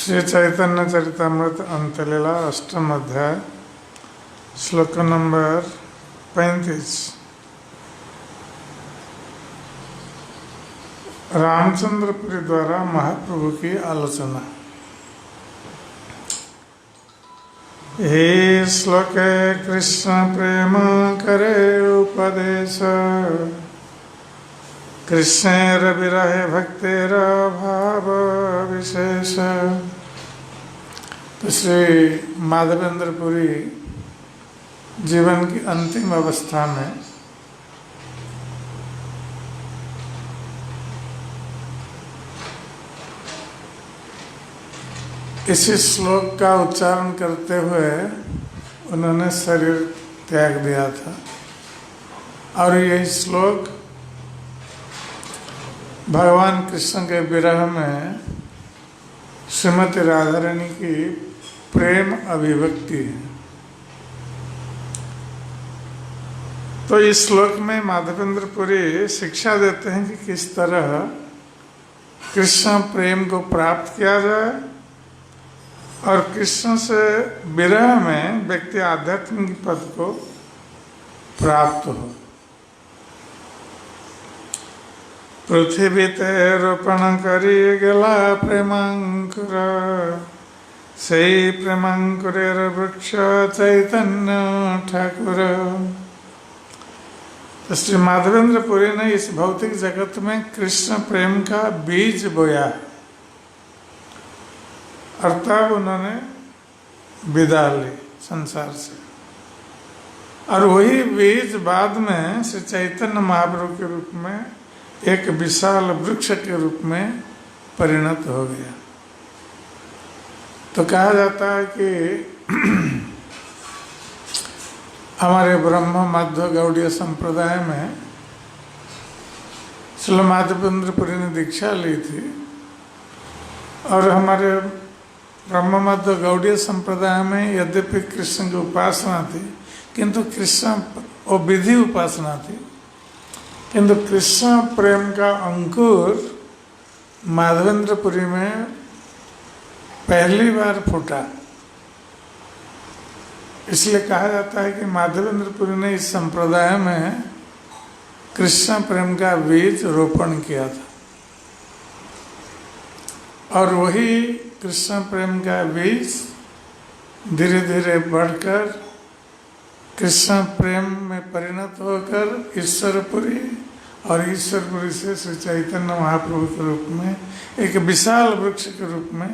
श्री चैतन्य चरितमृत अंतलीला अष्टम अध्याय श्लोक नंबर 35। रामचंद्रपुरी द्वारा महाप्रभु की आलोचना। हे श्लोके कृष्ण प्रेम करे उपदेश, कृष्णेर विरहे भक्तेर भाव विशेष। तो श्री माधवेंद्रपुरी जीवन की अंतिम अवस्था में इसी श्लोक का उच्चारण करते हुए उन्होंने शरीर त्याग दिया था और यही श्लोक भगवान कृष्ण के विरह में श्रीमती राधा रानी की प्रेम अभिव्यक्ति है। तो इस श्लोक में माधवेंद्रपुरी शिक्षा देते हैं कि किस तरह कृष्ण प्रेम को प्राप्त किया जाए और कृष्ण से विरह में व्यक्ति आध्यात्मिक पद को प्राप्त हो। पृथ्वी ते रोपण करी गेला प्रेमांकुर, सही प्रेमांकुरेर वृक्ष चैतन्य ठाकुर। तो श्री माधवेंद्रपुरी ने इस भौतिक जगत में कृष्ण प्रेम का बीज बोया और तब उन्होंने विदा ली संसार से, और वही बीज बाद में श्री चैतन्य महाप्रभु के रूप में एक विशाल वृक्ष के रूप में परिणत हो गया। तो कहा जाता है कि हमारे ब्रह्म मध्य गौड़ीय संप्रदाय में श्री माधवेंद्रपुरी ने दीक्षा ली थी और हमारे ब्रह्म मध्य गौड़ीय संप्रदाय में यद्यपि कृष्ण की उपासना थी किंतु कृष्ण वो विधि उपासना थी, किंतु कृष्ण प्रेम का अंकुर माधवेंद्रपुरी में पहली बार फूटा। इसलिए कहा जाता है कि माधवेंद्रपुरी ने इस संप्रदाय में कृष्ण प्रेम का बीज रोपण किया था और वही कृष्ण प्रेम का बीज धीरे धीरे बढ़कर कृष्ण प्रेम में परिणत होकर ईश्वरपुरी और ईश्वरपुरी से श्री चैतन्य महाप्रभु के रूप में एक विशाल वृक्ष के रूप में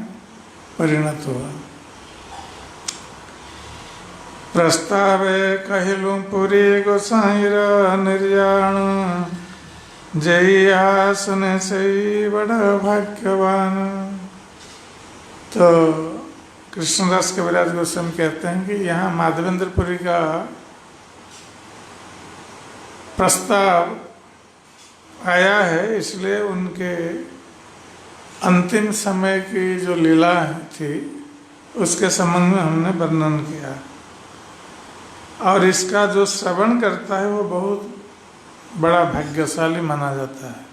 परिणत हुआ। प्रस्तावे कहिलूं पुरी गोसाईर निर्याण, जय आसने से बड़ा भाग्यवान। तो कृष्णदास कविराज गोस्वामी कहते हैं कि यहाँ माधवेंद्रपुरी का प्रस्ताव आया है, इसलिए उनके अंतिम समय की जो लीला थी उसके संबंध में हमने वर्णन किया और इसका जो श्रवण करता है वो बहुत बड़ा भाग्यशाली माना जाता है।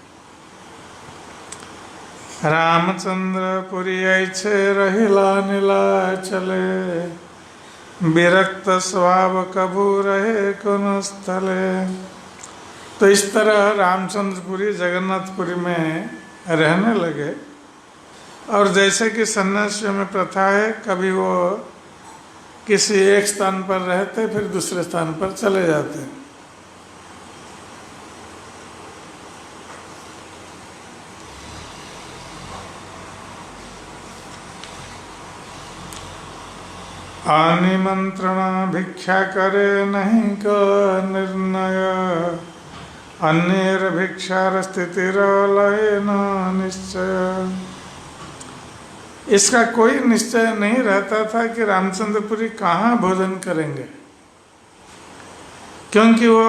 रामचंद्रपुरी ऐछे रहिला नीलाचले, विरक्त स्वभाव कभू रहे कौन स्थले। तो इस तरह रामचंद्रपुरी जगन्नाथपुरी में रहने लगे और जैसे कि सन्यासियों में प्रथा है, कभी वो किसी एक स्थान पर रहते फिर दूसरे स्थान पर चले जाते। अनिमंत्रण भिक्षा करे नहीं का निर्णय, अन्येर भिक्षार स्थितिर लय न निश्चय। इसका कोई निश्चय नहीं रहता था कि रामचंद्रपुरी कहाँ भोजन करेंगे, क्योंकि वो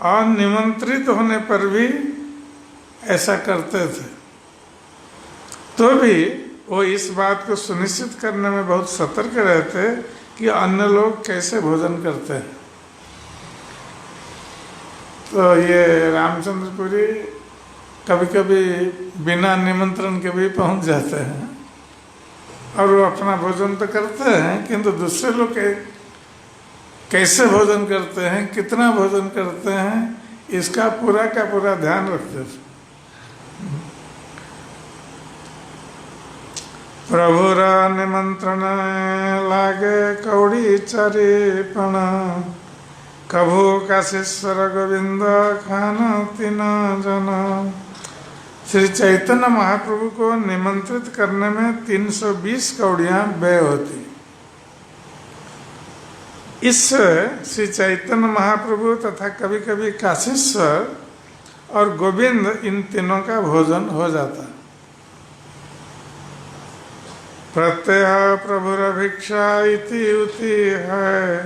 अनिमंत्रित होने पर भी ऐसा करते थे। तो भी वो इस बात को सुनिश्चित करने में बहुत सतर्क रहते कि अन्य लोग कैसे भोजन करते हैं। तो ये और वो अपना भोजन तो करते हैं, किंतु दूसरे लोग कैसे भोजन करते हैं, कितना भोजन करते हैं, इसका पूरा का पूरा ध्यान रखते थे। प्रभुरा निमंत्रण लागे कौड़ी चरिपण, कभू काशीश्वर गोविंद खान तीन जन। श्री चैतन्य महाप्रभु को निमंत्रित करने में 320 कौड़ियां व्यय होती। इससे श्री चैतन्य महाप्रभु तथा कभी कभी काशीश्वर और गोविंद इन तीनों का भोजन हो जाता। प्रत्यय प्रभुरभिक्षा इति उति है,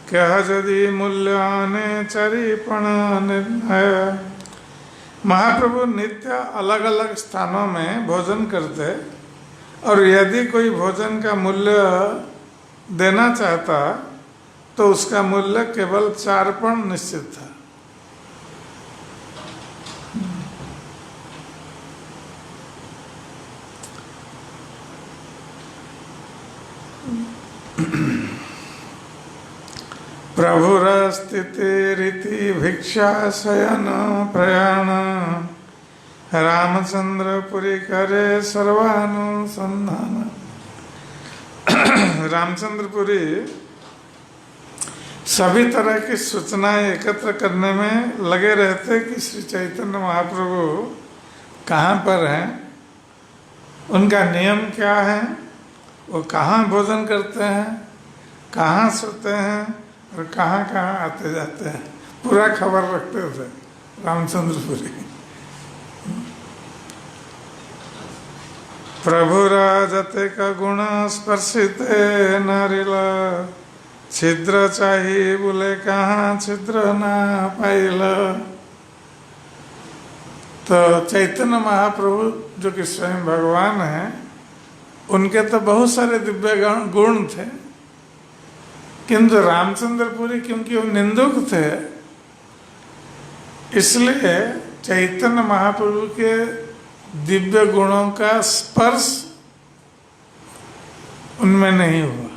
कह यदि मूल्याने चरिपण निर्णय। महाप्रभु नित्य अलग अलग स्थानों में भोजन करते, और यदि कोई भोजन का मूल्य देना चाहता तो उसका मूल्य केवल 4 पण निश्चित था। प्रभुर स्थिति रीति भिक्षा शयन प्रयाण, रामचंद्र पुरी करे सर्वानुसंधान। रामचंद्रपुरी सभी तरह की सूचनाएं एकत्र करने में लगे रहते कि श्री चैतन्य महाप्रभु कहाँ पर हैं, उनका नियम क्या है, वो कहाँ भोजन करते हैं, कहाँ सोते हैं और कहाँ कहाँ आते जाते हैं, पूरा खबर रखते थे रामचंद्रपुरी। प्रभु राजते का गुण स्पर्शिते नारिला, छिद्र चाहिए बोले कहाँ छिद्र ना पाइला। तो चैतन्य महाप्रभु जो कि स्वयं भगवान हैं, उनके तो बहुत सारे दिव्य गुण थे, किंतु रामचंद्रपुरी क्योंकि वो निंदुक थे, इसलिए चैतन्य महाप्रभु के दिव्य गुणों का स्पर्श उनमें नहीं हुआ।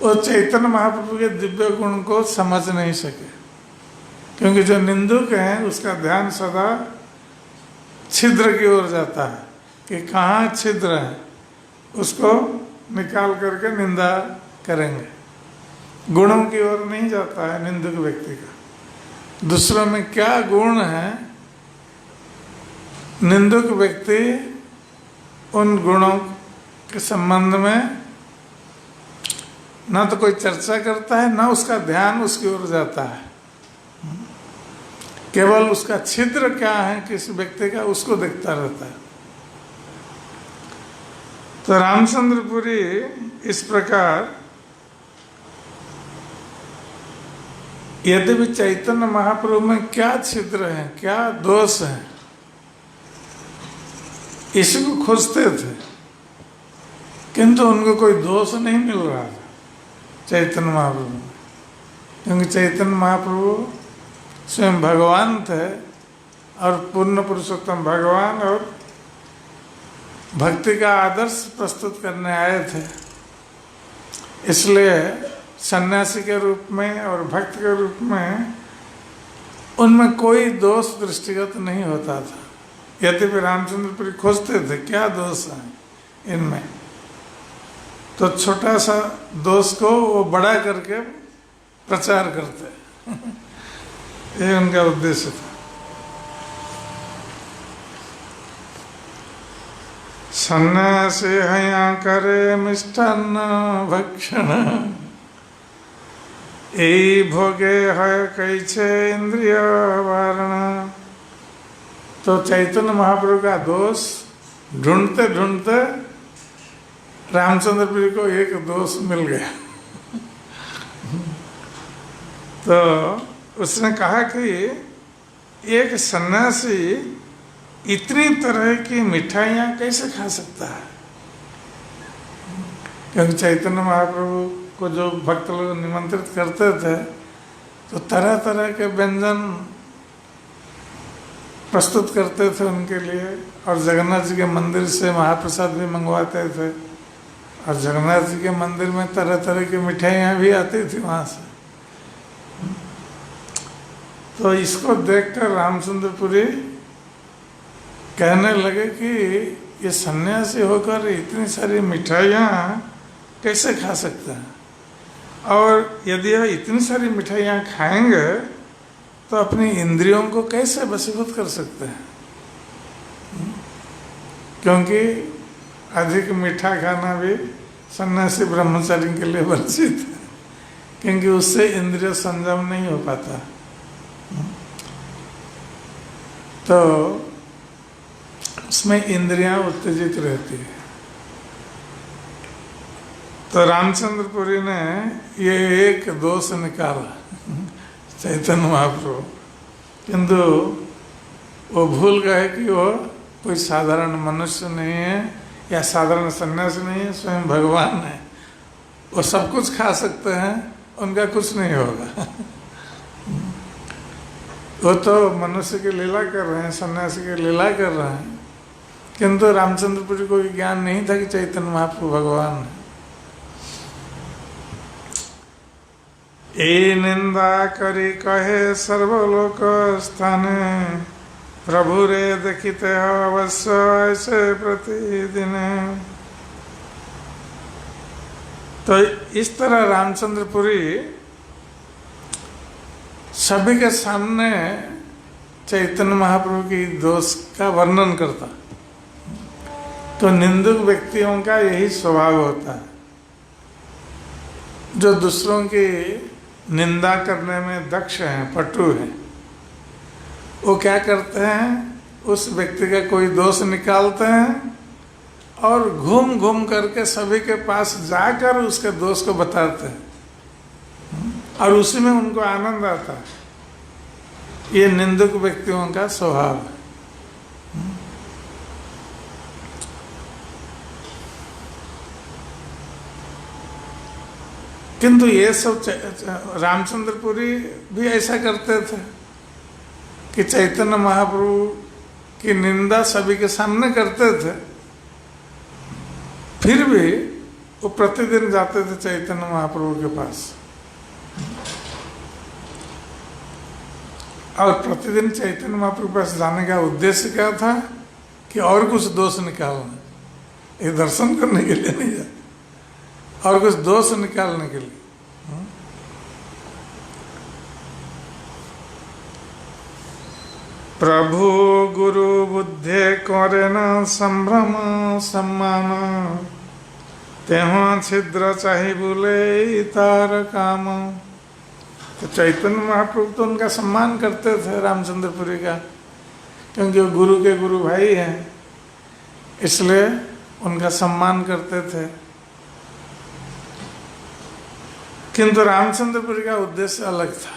वो चैतन्य महाप्रभु के दिव्य गुण को समझ नहीं सके, क्योंकि जो निंदुक है उसका ध्यान सदा छिद्र की ओर जाता है कि कहाँ छिद्र है, उसको निकाल करके निंदा करेंगे। गुणों की ओर नहीं जाता है निंदुक व्यक्ति का। दूसरों में क्या गुण है, निंदुक व्यक्ति उन गुणों के संबंध में ना तो कोई चर्चा करता है, ना उसका ध्यान उसकी ओर जाता है। केवल उसका छिद्र क्या है किसी व्यक्ति का, उसको देखता रहता है। तो रामचंद्रपुरी इस प्रकार यद्यपि चैतन्य महाप्रभु में क्या छिद्र है, क्या दोष है, इसी को खोजते थे, किंतु उनको कोई दोष नहीं मिल रहा था चैतन्य महाप्रभु में, क्योंकि चैतन्य महाप्रभु स्वयं भगवान थे और पूर्ण पुरुषोत्तम भगवान, और भक्ति का आदर्श प्रस्तुत करने आए थे। इसलिए सन्यासी के रूप में और भक्त के रूप में उनमें कोई दोष दृष्टिगत नहीं होता था। यद्यपि रामचंद्रपुरी खोजते थे क्या दोष है इनमें, तो छोटा सा दोष को वो बड़ा करके प्रचार करते ये उनका उद्देश्य था। सन्यासी हया करे मिष्टान्न भक्षण, यही भोगे है कैसे इंद्रिय वारण। तो चैतन्य महाप्रभु का दोष ढूंढते ढूंढते रामचंद्रपुरी को एक दोष मिल गया। तो उसने कहा कि एक सन्यासी इतनी तरह की मिठाइयाँ कैसे खा सकता है, क्योंकि चैतन्य महाप्रभु को जो भक्त लोग निमंत्रित करते थे तो तरह तरह के व्यंजन प्रस्तुत करते थे उनके लिए, और जगन्नाथ जी के मंदिर से महाप्रसाद भी मंगवाते थे। और जगन्नाथ जी के मंदिर में तरह तरह की मिठाइयाँ भी आती थी वहाँ से। तो इसको देखकर रामचंद्रपुरी कहने लगे कि ये सन्यासी होकर इतनी सारी मिठाइयाँ कैसे खा सकते हैं, और यदि ये इतनी सारी मिठाइयाँ खाएंगे तो अपनी इंद्रियों को कैसे वशीभूत कर सकते हैं, क्योंकि अधिक मीठा खाना भी सन्यासी ब्रह्मचारी के लिए वर्जित है, क्योंकि उससे इंद्रिय संयम नहीं हो पाता। तो उसमें इंद्रियां उत्तेजित रहती है। तो रामचंद्रपुरी ने ये एक दोष निकाला चैतन्य महाप्रभु, किंतु वो भूल गए कि वो कोई साधारण मनुष्य नहीं है या साधारण सन्यासी नहीं है, स्वयं भगवान है। वो सब कुछ खा सकते हैं, उनका कुछ नहीं होगा। वो तो मनुष्य की लीला कर रहे हैं, सन्यासी की लीला कर रहे हैं, किंतु रामचंद्रपुरी को ज्ञान नहीं था कि चैतन्य महाप्रभु भगवान है। ए निंदा करी कहे सर्वलोक स्थाने, प्रभु रे देखिते अवश्य ऐसे प्रतिदिन। तो इस तरह रामचंद्रपुरी सभी के सामने चैतन्य महाप्रभु की दोष का वर्णन करता। तो निंदुक व्यक्तियों का यही स्वभाव होता है, जो दूसरों की निंदा करने में दक्ष हैं, पटु हैं। वो क्या करते हैं, उस व्यक्ति का कोई दोष निकालते हैं और घूम घूम करके सभी के पास जाकर उसके दोष को बताते हैं, और उसी में उनको आनंद आता है। ये निंदक व्यक्तियों का स्वभाव है। किंतु ये सब रामचंद्रपुरी भी ऐसा करते थे कि चैतन्य महाप्रभु की निंदा सभी के सामने करते थे, फिर भी वो प्रतिदिन जाते थे चैतन्य महाप्रभु के पास, और प्रतिदिन चैतन्य महाप्रभु के पास जाने का उद्देश्य क्या था कि और कुछ दोष निकालना, ये दर्शन करने के लिए नहीं जाते, और कुछ दोष निकालने के लिए। प्रभु गुरु बुद्धे करे न संभ्रम सम्मान, तेह छिद्र चाहे बोले तार काम। तो चैतन्य महाप्रभु तो उनका सम्मान करते थे रामचंद्रपुरी का, क्योंकि वो गुरु के गुरु भाई हैं, इसलिए उनका सम्मान करते थे। किंतु रामचंद्रपुरी का उद्देश्य अलग था।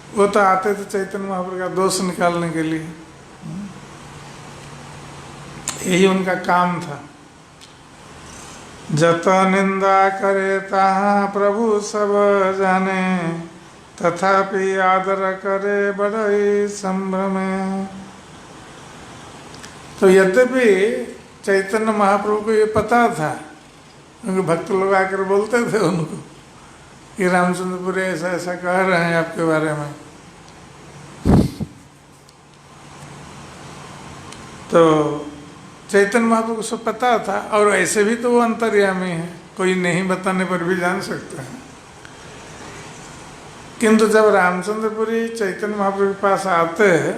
वो तो आते थे चैतन्य महाप्रभु का दोष निकालने के लिए, यही उनका काम था। जत निंदा करे ताहा प्रभु सब जाने, तथापि आदर करे बड़ई संभ्रमे। तो यद्यपि चैतन्य महाप्रभु को ये पता था, क्योंकि भक्त लोग आकर बोलते थे उनको कि रामचंद्रपुरी ऐसा ऐसा कह रहे हैं आपके बारे में। तो चैतन्य महाप्रभु को सब पता था, और ऐसे भी तो वो अंतर्यामी है, कोई नहीं बताने पर भी जान सकते हैं। किंतु जब रामचंद्रपुरी चैतन्य महाप्रभु के पास आते हैं,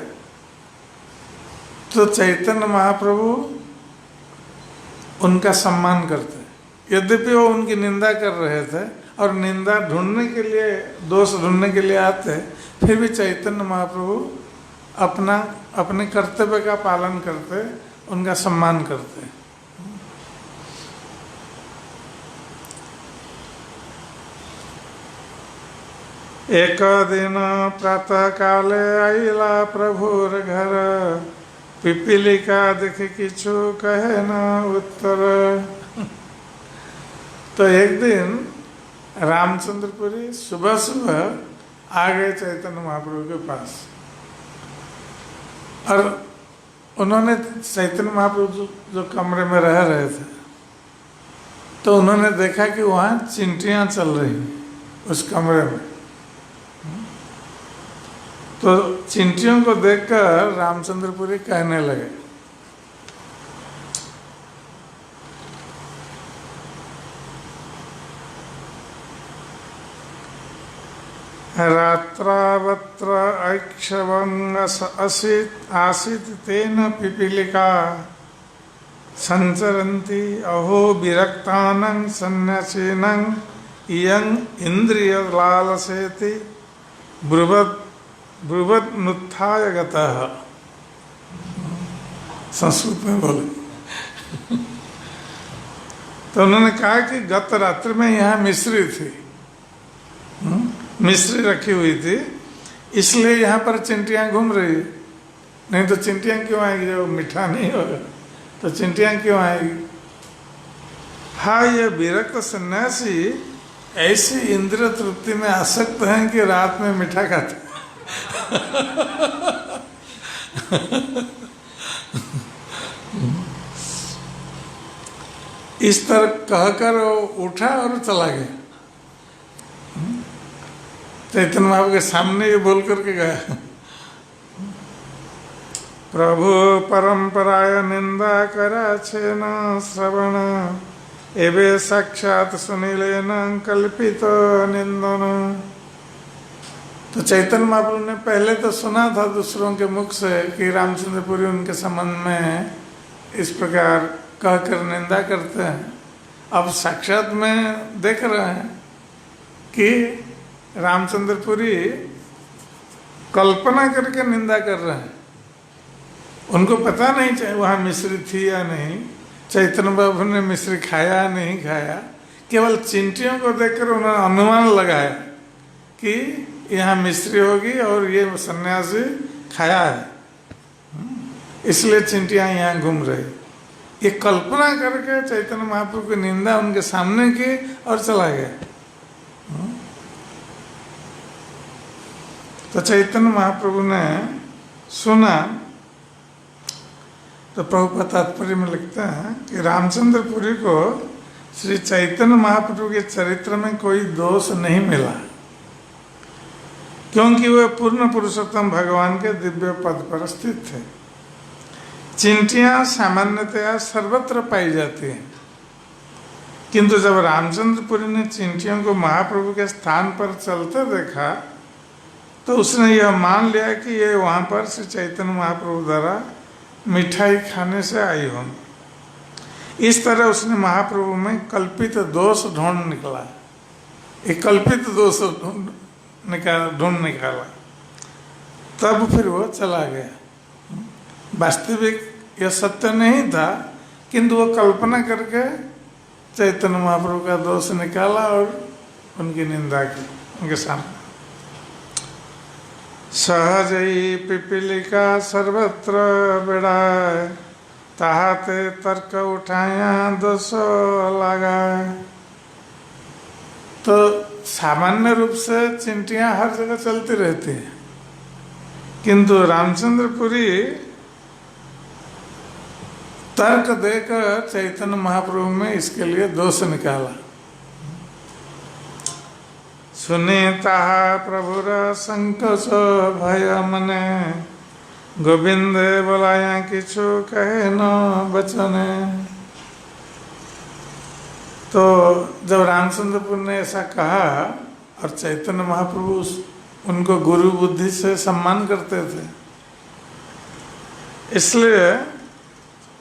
तो चैतन्य महाप्रभु उनका सम्मान करते। यद्यपि वो उनकी निंदा कर रहे थे और निंदा ढूंढने के लिए, दोष ढूंढने के लिए आते, फिर भी चैतन्य महाप्रभु अपने कर्तव्य का पालन करते, उनका सम्मान करते। एक दिन प्रातः काले आइला प्रभुर घर, पिपीलिका देखे किछु कहे न उत्तर। तो एक दिन रामचंद्रपुरी सुबह सुबह आ गए चैतन्य महाप्रभु के पास, और उन्होंने चैतन्य महाप्रभु जो कमरे में रह रहे थे, तो उन्होंने देखा कि वहाँ चिंटियाँ चल रही उस कमरे में। तो चिंटियों को देखकर रामचंद्रपुरी कहने लगे, रात्रावत्र ऐक्षवंग आसित तेन पिपीलिका संचरन्ति अहो विरक्तानं सन्यासीनं इयं इंद्रिय लालसेति ब्रुवन्नुत्थाय गतः। संस्कृत में बोले। तो उन्होंने कहा कि गत रात्रि में यहाँ मिश्री थी, मिश्री रखी हुई थी, इसलिए यहाँ पर चिंटियाँ घूम रही। नहीं तो चिंटियाँ क्यों आएगी जब मीठा नहीं होगा, तो चिंटियाँ क्यों आएगी। हाँ, ये विरक्त सन्यासी ऐसी इंद्रिय तृप्ति में आसक्त हैं कि रात में मीठा खाते हैं। इस तरह कहकर वो उठा और चला गया। चैतन्य महाप्रभु के सामने ये बोल करके गया, प्रभु परंपराय निंदा करा छेन श्रवण एवे साक्षात सुनिलेन कल्पित निंदन। तो चैतन्य महाप्रभु ने पहले तो सुना था दूसरों के मुख से कि रामचंद्रपुरी उनके संबंध में इस प्रकार कहकर निंदा करते हैं। अब साक्षात में देख रहे हैं कि रामचंद्रपुरी कल्पना करके निंदा कर रहे हैं। उनको पता नहीं चाहे वहाँ मिश्री थी या नहीं, चैतन्य बाबू ने मिश्री खाया नहीं खाया, केवल चिंटियों को देखकर उन्होंने अनुमान लगाया कि यहाँ मिश्री होगी और ये सन्यासी खाया है, इसलिए चिंटियाँ यहाँ घूम रही। ये कल्पना करके चैतन्य महाप्रभु की निंदा उनके सामने की और चला गया। तो चैतन्य महाप्रभु ने सुना तो प्रभुपाद तात्पर्य में लिखते हैं कि रामचंद्रपुरी को श्री चैतन्य महाप्रभु के चरित्र में कोई दोष नहीं मिला, क्योंकि वे पूर्ण पुरुषोत्तम भगवान के दिव्य पद पर स्थित थे। चिंटियाँ सामान्यतया सर्वत्र पाई जाती हैं, किंतु जब रामचंद्रपुरी ने चिंटियों को महाप्रभु के स्थान पर चलते देखा तो उसने यह मान लिया कि ये वहाँ पर श्री चैतन्य महाप्रभु द्वारा मिठाई खाने से आई होंगी। इस तरह उसने महाप्रभु में कल्पित दोष ढूंढ निकला, एक कल्पित दोष ढूंढ निकाला, तब फिर वो चला गया। वास्तविक यह सत्य नहीं था, किंतु वो कल्पना करके चैतन्य महाप्रभु का दोष निकाला और उनकी निंदा की उनके सामने। सहज ही पिपीलिका सर्वत्र बेड़ाए, ताहाते तर्क उठाया दोष लगाए। तो सामान्य रूप से चिंटियाँ हर जगह चलती रहती हैं, किंतु रामचंद्रपुरी तर्क देकर चैतन्य महाप्रभु में इसके लिए दोष निकाला। सुने ताहा प्रभुर संकोच भय मने, गोविंद बोलाया किछु कहे न बचने। तो जब रामचंद्रपुर ने ऐसा कहा, और चैतन्य महाप्रभु उनको गुरु बुद्धि से सम्मान करते थे, इसलिए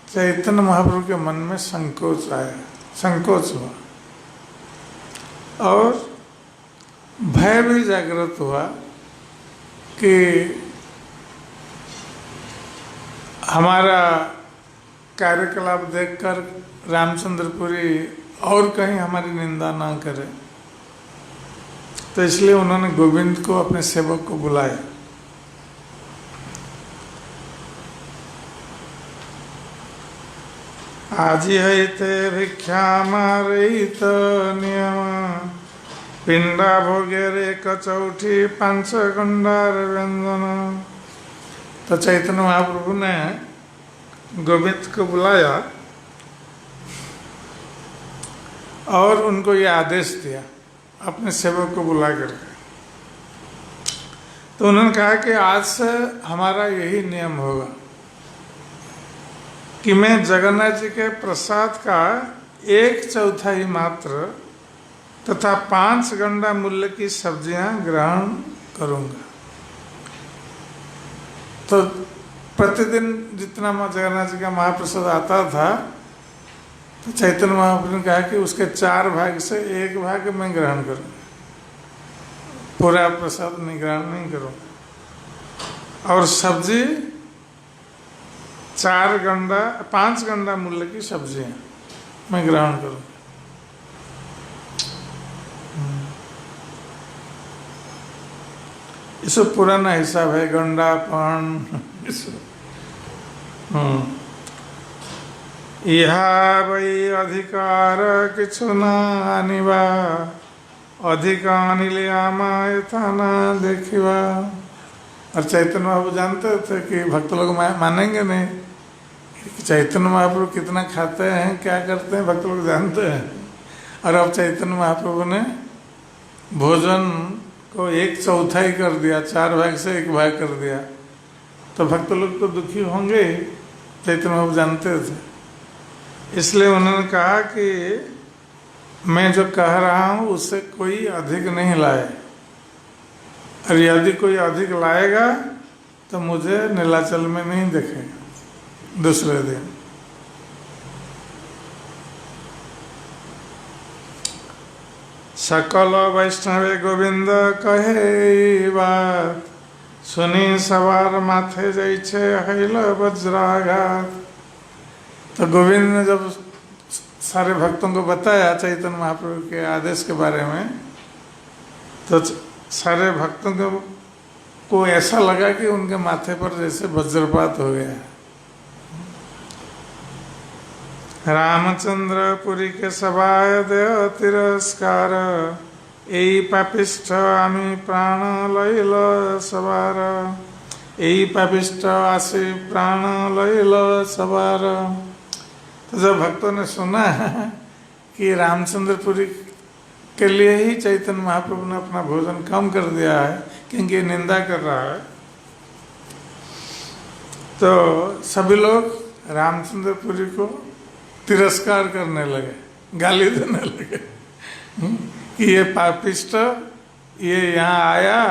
चैतन्य महाप्रभु के मन में संकोच आया, संकोच हुआ और भय भी जागृत हुआ कि हमारा कार्यकलाप देखकर रामचंद्रपुरी और कहीं हमारी निंदा ना करे। तो इसलिए उन्होंने गोविंद को, अपने सेवक को बुलाया। आजी हईते भिक्षा मारित नियम, पिंडा भोगे रे कचौठी पांच गंडार व्यंजन। तो चैतन्य महाप्रभु ने गोविंद को बुलाया और उनको ये आदेश दिया अपने सेवक को बुला करके। तो उन्होंने कहा कि आज से हमारा यही नियम होगा कि मैं जगन्नाथ जी के प्रसाद का 1/4 मात्र तथा 5 गंडा मूल्य की सब्जियां ग्रहण करूंगा। तो प्रतिदिन जितना जगन्नाथ जी का महाप्रसाद आता था, तो चैतन्य महाप्रभु ने कहा कि उसके 4 भाग से 1 भाग मैं ग्रहण करूंगा, पूरा प्रसाद नहीं ग्रहण नहीं करूंगा। और सब्जी 5 गंडा मूल्य की सब्जियां मैं ग्रहण करूंगा। इससे पुराना हिसाब है गंडा पान। यहाँ वही अधिकार किछु ना आनिबा, अधिका अनिले आमा यथा ना देखिबा। और चैतन्य महाप्रभु जानते थे कि भक्त लोग मानेंगे नहीं, चैतन्य महाप्रभु कितना खाते हैं क्या करते हैं भक्त लोग जानते हैं। और अब चैतन्य महाप्रभु ने भोजन को 1/4 कर दिया, 4 भाग से 1 भाग कर दिया, तो भक्त लोग तो दुखी होंगे। चैतन्य महाप्रभु जानते थे, इसलिए उन्होंने कहा कि मैं जो कह रहा हूँ उससे कोई अधिक नहीं लाए, और यदि कोई अधिक लाएगा तो मुझे नीलाचल में नहीं देखेगा दूसरे दिन। सकल वैष्णवे गोविंद कहे बात, सुनी सवार माथे जैसे हैल वज्राघात। तो गोविंद ने जब सारे भक्तों को बताया चैतन्य महाप्रभु के आदेश के बारे में, तो सारे भक्तों को ऐसा लगा कि उनके माथे पर जैसे वज्रपात हो गया। रामचंद्र पुरी के सभाय देव तिरस्कार, এই পাপিষ্ঠ আমি প্রাণ লইল সবার, এই পাপিষ্ঠ আসি प्राण लैल सवार। तो जब भक्तों ने सुना कि रामचंद्रपुरी के लिए ही चैतन्य महाप्रभु ने अपना भोजन कम कर दिया है क्योंकि निंदा कर रहा है, तो सभी लोग रामचंद्रपुरी को तिरस्कार करने लगे, गाली देने लगे कि ये पापिष्ट ये यहाँ आया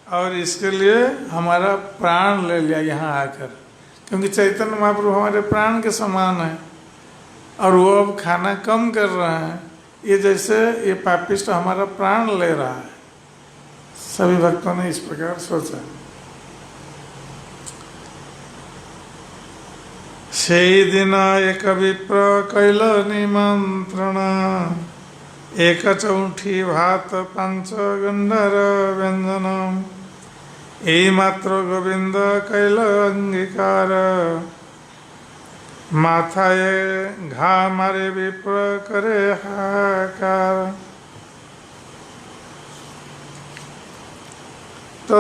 और इसके लिए हमारा प्राण ले लिया यहाँ आकर, क्योंकि चैतन्य महाप्रभु हमारे प्राण के समान है और वो अब खाना कम कर रहे हैं, ये जैसे ये पापिष्ट हमारा प्राण ले रहा है। सभी भक्तों ने इस प्रकार सोचा। সেই दिन एक विप्र कैल निमंत्रण, 1/4 भात 5 गंडर व्यंजन, এই মাত্র গোবিন্দ कैल अंगीकार, माथाए घा मारे विप्र करे हाहाकार। तो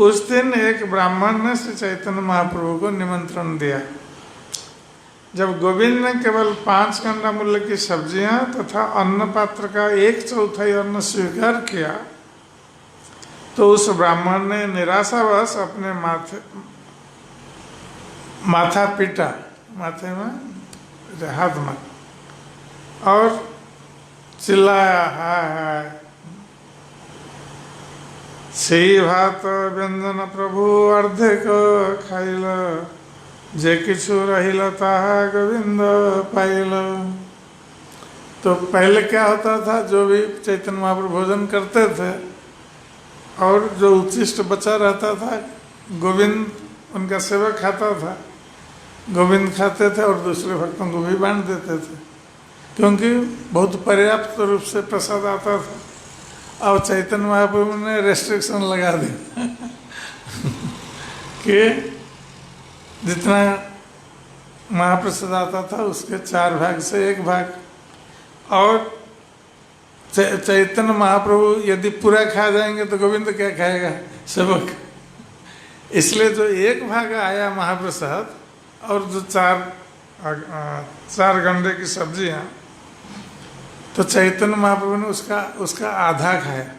उस दिन एक ब्राह्मण ने श्री चैतन्य महाप्रभु को निमंत्रण दिया। जब गोविंद ने केवल 5 गंडा मूल्य की सब्जियां तथा अन्न पात्र का 1/4 अन्न स्वीकार किया, तो उस ब्राह्मण ने निराशावश अपने माथा पीटा, माथे में हाथ में, और चिल्लाया हाय हाय। সেই ভাত ব্যঞ্জন প্রভু অর্ধেক খাইল, যে কিছু রহিল তাহা गोविंद पाइल। तो पहले क्या होता था, जो भी चैतन्य महाप्रभु भोजन करते थे और जो उच्छिष्ट बचा रहता था गोविंद उनका सेवक खाता था, गोविंद खाते थे और दूसरे भक्तों को भी बांट देते थे, क्योंकि बहुत पर्याप्त रूप से प्रसाद आता था। अब चैतन्य महाप्रभु ने रेस्ट्रिक्शन लगा दिया कि जितना महाप्रसाद आता था उसके 4 भाग से 1 भाग, और चैतन्य महाप्रभु यदि पूरा खा जाएंगे तो गोविंद क्या खाएगा, सेवक। इसलिए जो 1 भाग आया महाप्रसाद और जो 4 गंडे की सब्जियां, तो चैतन्य महाप्रभु ने उसका आधा खाया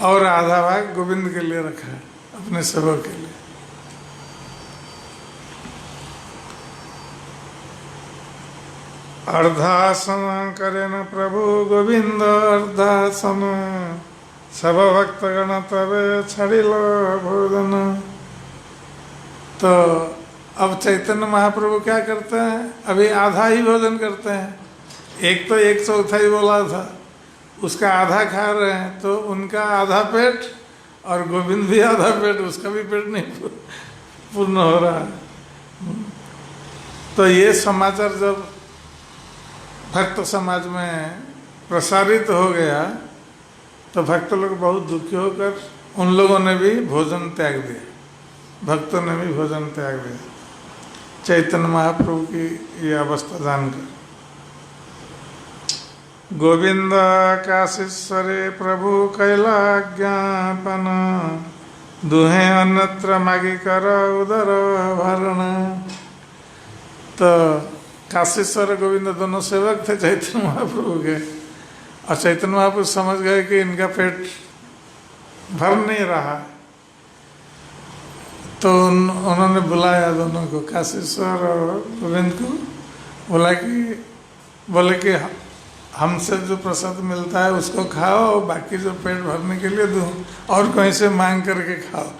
और आधा भाग गोविंद के लिए रखा है, अपने सेवक के लिए। अर्धासन करे न प्रभु गोविंद अर्धासन, सब भक्तगण तबे छड़िल भोजन। तो अब चैतन्य महाप्रभु क्या करते हैं, अभी आधा ही भोजन करते हैं। एक तो 1/4 बोला था, उसका आधा खा रहे हैं, तो उनका आधा पेट और गोविंद भी आधा पेट, उसका भी पेट नहीं पूर्ण हो रहा है। तो ये समाचार जब भक्त समाज में प्रसारित हो गया तो भक्त लोग बहुत दुखी होकर उन लोगों ने भी भोजन त्याग दिया, भक्तों ने भी भोजन त्याग दिया चैतन्य महाप्रभु की ये अवस्था जानकर। गोविंद काशीश्वरे प्रभु कैला ज्ञापन, दुहे अन्यत्र मागी कर उदर भरण। तो काशीश्वर गोविंद दोनों सेवक थे चैतन्य महाप्रभु के, और चैतन्य महाप्रभु समझ गए कि इनका पेट भर नहीं रहा, तो उन्होंने बुलाया दोनों को, काशीश्वर और गोविंद को, बोले कि हमसे जो प्रसाद मिलता है उसको खाओ और बाकी जो पेट भरने के लिए दूँ और कहीं से मांग करके खाओ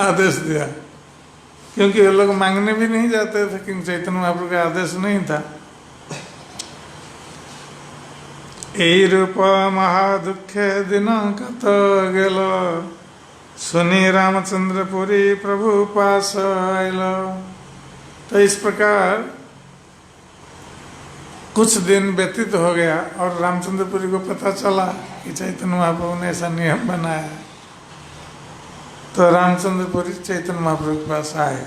आदेश दिया, क्योंकि ये लोग मांगने भी नहीं जाते थे, क्योंकि चैतन्य महाप्रभु का आदेश नहीं था। এই रूप महादुखे दिनांकत गेल, सुनी रामचंद्रपुरी प्रभु पास आयल। तो इस प्रकार कुछ दिन व्यतीत हो गया और रामचंद्रपुरी को पता चला कि चैतन्य महाप्रभु ने ऐसा नियम बनाया। तो रामचंद्रपुरी चैतन्य महाप्रभु के पास आए।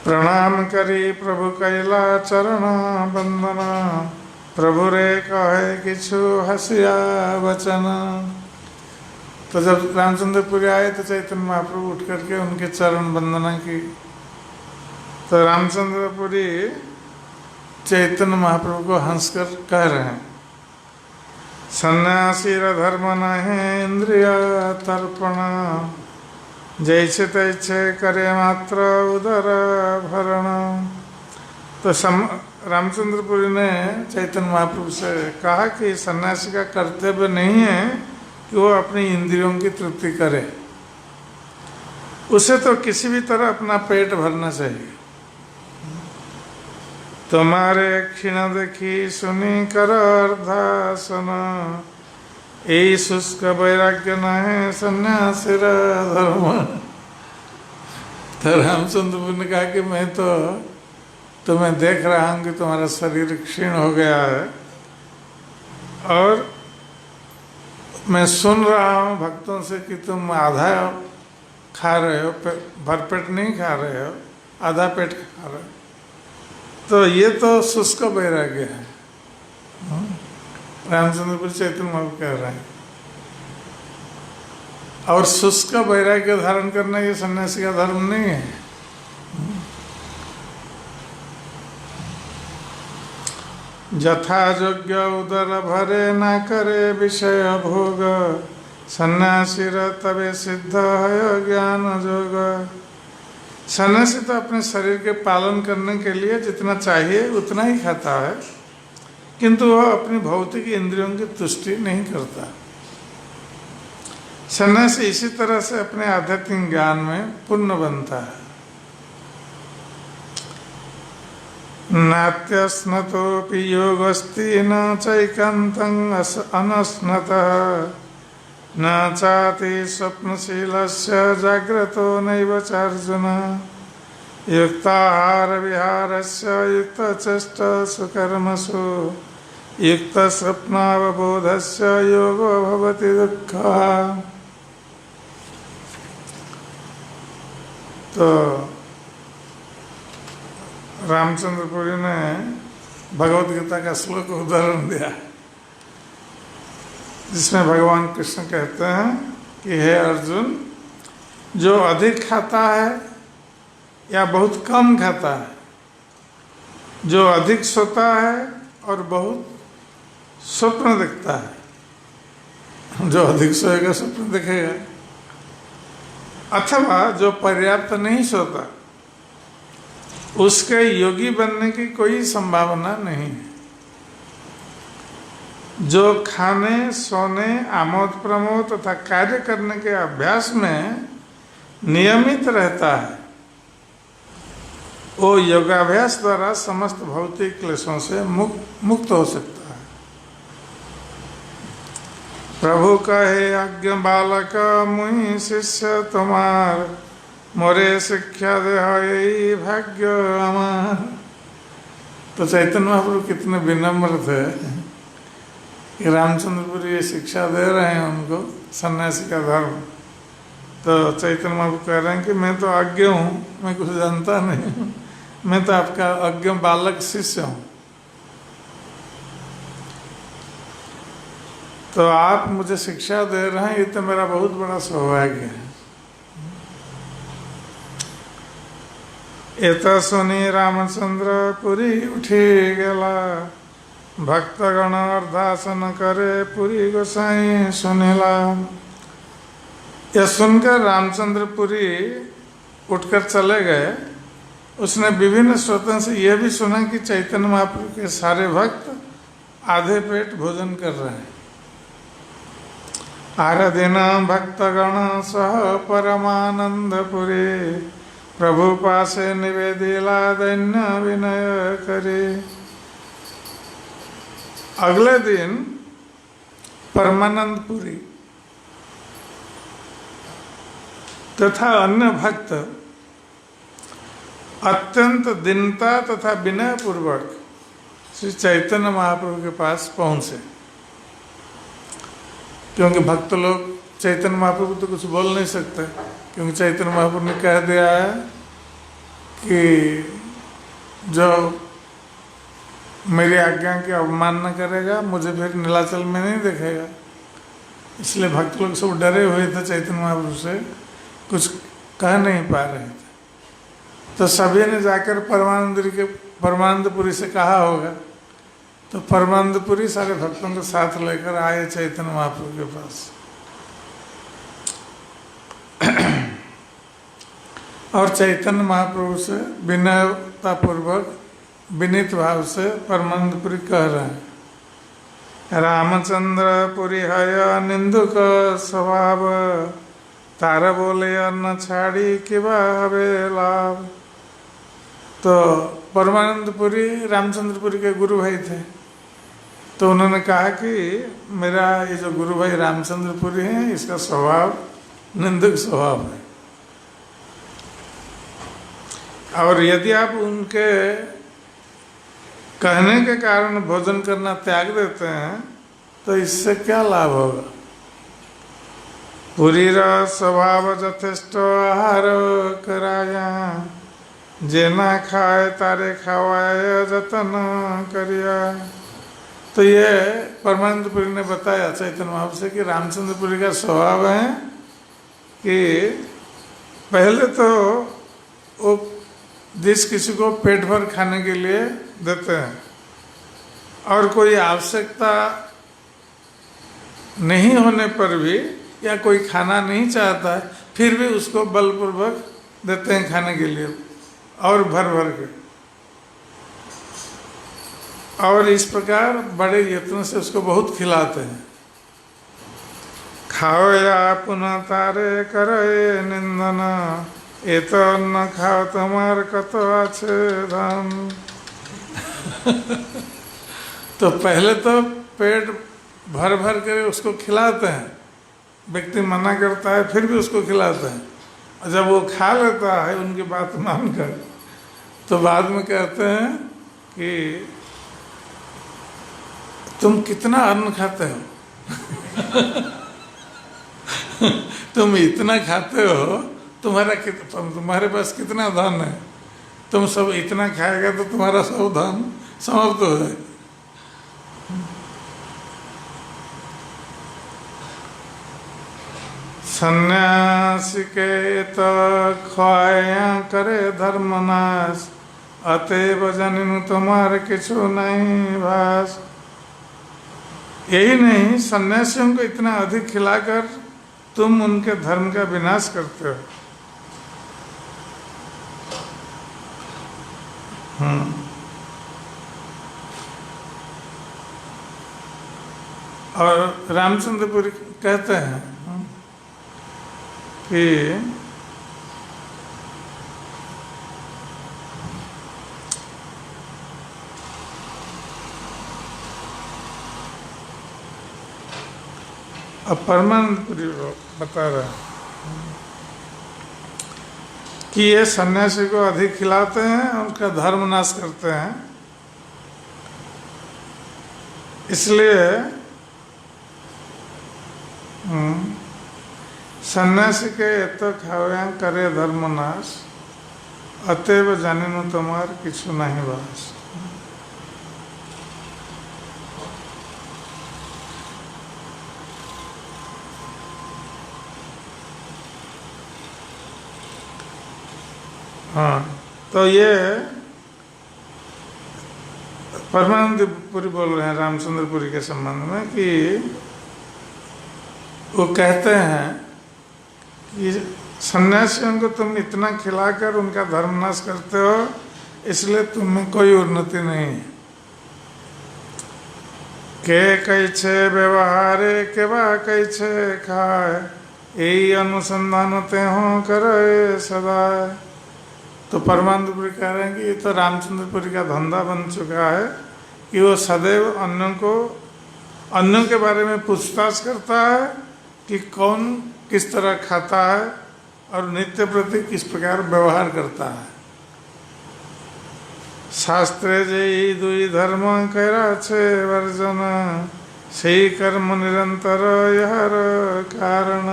प्रणाम करी प्रभु कैला चरण बंदना, प्रभु रे कहे किछु हसिया वचन। तो जब रामचंद्रपुरी आए तो चैतन्य महाप्रभु उठ करके उनके चरण वंदना की। तो रामचंद्रपुरी चैतन्य महाप्रभु को हंसकर कह रहे हैं, सन्यासी धर्म नहीं इंद्रिय तर्पण, जैसे तैसे करे मात्र उदर भरण। तो रामचंद्रपुरी ने चैतन्य महाप्रभु से कहा कि सन्यासी का कर्तव्य नहीं है कि वो अपनी इंद्रियों की तृप्ति करे, उसे तो किसी भी तरह अपना पेट भरना चाहिए। तुम्हारे क्षीण देखी सुनी कर अर्धासन, यही शुष्क वैराग्य न है सन्यासी धर्म। तो रामचंद्र ने कहा कि मैं तो तुम्हें देख रहा हूँ कि तुम्हारा शरीर क्षीण हो गया है, और मैं सुन रहा हूँ भक्तों से कि तुम आधा खा रहे हो, भरपेट नहीं खा रहे हो, आधा पेट खा रहे हो। तो ये तो शुष्क वैराग्य है। रामचंद्रपुरी चैतन्य महाप्रभु कह रहे हैं, और शुष्क वैराग्य धारण करना ये सन्यासी का धर्म नहीं है। जथा योग्य उदर भरे न करे विषय भोग, सन्यासी तबे सिद्ध है ज्ञान जोग। सन्यासी तो अपने शरीर के पालन करने के लिए जितना चाहिए उतना ही खाता है, किंतु वह अपनी भौतिक इंद्रियों की तुष्टि नहीं करता। सन्यासी इसी तरह से अपने आध्यात्मिक ज्ञान में पूर्ण बनता है। नात्यस्नतोपि योगस्ति न चैकान्तं अनस्नतः, न चाति स्वप्नशीलस्य जाग्रतो नैव चार्जुन। युक्ताहार विहारस्य युक्तचेष्ट सुकर्मसु, युक्तस्वप्नावबोधस्य योगो भवति दुःखः। तो रामचंद्रपुरी ने भगवद गीता का श्लोक उदाहरण दिया, जिसमें भगवान कृष्ण कहते हैं कि हे अर्जुन, जो अधिक खाता है या बहुत कम खाता है, जो अधिक सोता है और बहुत स्वप्न देखता है। जो अधिक सोएगा स्वप्न देखेगा, अथवा जो पर्याप्त नहीं सोता उसके योगी बनने की कोई संभावना नहीं है। जो खाने, सोने, आमोद प्रमोद तथा कार्य करने के अभ्यास में नियमित रहता है, वो योगाभ्यास द्वारा समस्त भौतिक क्लेशों से मुक्त हो सकता है। प्रभु कहे अज्ञ बालक मुहि शिष्य तुम्हार, मोरे शिक्षा दे यही भाग्य हमार। तो चैतन्य महाप्रभु कितने विनम्र थे कि रामचंद्रपुरी ये शिक्षा दे रहे हैं उनको सन्यासी का धर्म। तो चैतन्य महाप्रभु कह रहे हैं कि मैं तो अज्ञ हूँ, मैं कुछ जानता नहीं हूँ, मैं तो आपका अज्ञ बालक शिष्य हूँ। तो आप मुझे शिक्षा दे रहे हैं, ये तो मेरा बहुत बड़ा सौभाग्य है। एत सुनी रामचंद्र पुरी उठी गेला, भक्तगण अर्धासन करे पुरी गोसाई सुनिला। यह सुनकर रामचंद्र पुरी उठकर चले गए। उसने विभिन्न स्रोतों से यह भी सुना कि चैतन्य महाप्रभु के सारे भक्त आधे पेट भोजन कर रहे हैं। आराधन भक्तगण सह परमानंदपुरी, प्रभु पासे निवेदिला दैन्य विनय करे। अगले दिन परमानंदपुरी तथा अन्य भक्त अत्यंत दीनता तथा विनय पूर्वक श्री चैतन्य महाप्रभु के पास पहुँचे। क्योंकि भक्त लोग चैतन्य महाप्रभु तो कुछ बोल नहीं सकते, क्योंकि चैतन्य महाप्रभु ने कह दिया है कि जो मेरी आज्ञा की अवमानना करेगा मुझे फिर नीलाचल में नहीं देखेगा। इसलिए भक्त लोग सब डरे हुए थे, चैतन्य महाप्रभु से कुछ कह नहीं पा रहे थे। तो सभी ने जाकर परमानंदपुरी से कहा होगा। तो परमानंदपुरी सारे भक्तों के साथ लेकर आए चैतन्य महाप्रभु के पास। और चैतन्य महाप्रभु से विनयतापूर्वक विनीत भाव से परमानंदपुरी कह रहे हैं, रामचंद्र पुरी है निंदुक स्वभाव, तारा बोले अन्न छाड़ी किबा हवे लाभ। तो परमानंदपुरी रामचंद्रपुरी के गुरु भाई थे। तो उन्होंने कहा कि मेरा ये जो गुरु भाई रामचंद्रपुरी है, इसका स्वभाव निंदक स्वभाव है, और यदि आप उनके कहने के कारण भोजन करना त्याग देते हैं तो इससे क्या लाभ होगा। पुरीर स्वभाव जथेष्ट आहार कराया, जेना खाए तारे खावाए जतन करिया। तो ये परमानंदपुरी ने बताया चैतन्य महाप्रभु से कि रामचंद्रपुरी का स्वभाव है कि पहले तो वो जिस किसी को पेट भर खाने के लिए देते हैं और कोई आवश्यकता नहीं होने पर भी, या कोई खाना नहीं चाहता है फिर भी उसको बलपूर्वक देते हैं खाने के लिए, और भर भर के। और इस प्रकार बड़े यत्न से उसको बहुत खिलाते हैं। खाओ या पुनः तारे करे निंदन, ये तो न खाओ तुम्हार कत आछे धन। तो पहले तो पेट भर भर कर उसको खिलाते हैं, व्यक्ति मना करता है फिर भी उसको खिलाते हैं, और जब वो खा लेता है उनकी बात मानकर, तो बाद में कहते हैं कि तुम कितना अन्न खाते हो। तुम इतना खाते हो, तुम्हारे पास कितना धन है, तुम सब इतना खाएगा तो तुम्हारा सब धन समाप्त हो जाएगा। सन्यासी के तो ख्वाया करे धर्मनाश, अतएव जनिनु तुम्हारे किछु नहीं भास। यही नहीं, सन्यासियों को इतना अधिक खिलाकर तुम उनके धर्म का विनाश करते हो। और रामचंद्रपुरी कहते हैं कि अब परमानंदपुरी बता रहे हैं कि ये सन्यासी को अधिक खिलाते हैं, उनका धर्म नाश करते हैं, इसलिए सन्यासी के तो खाव्या करे धर्म नाश, अतएव जानिनु तुम्हार किछु नहीं बास। हाँ, तो ये परमानंदपुरी बोल रहे हैं रामचंद्रपुरी के संबंध में कि वो कहते हैं कि सन्यासियों को तुम इतना खिलाकर उनका धर्मनाश करते हो, इसलिए तुम में कोई उन्नति नहीं है। के कैसे व्यवहारे के बा कैसे खाए, यही अनुसंधान ते हो करे सदा। तो परमानंदपुरी कह रहे हैं कि ये तो रामचंद्रपुरी का धंधा बन चुका है कि वो सदैव अन्यों के बारे में पूछताछ करता है कि कौन किस तरह खाता है और नित्य प्रति किस प्रकार व्यवहार करता है। शास्त्रे जयी दुई धर्म कैरा छे वर्जन, सही कर्म निरंतर यहर कारण।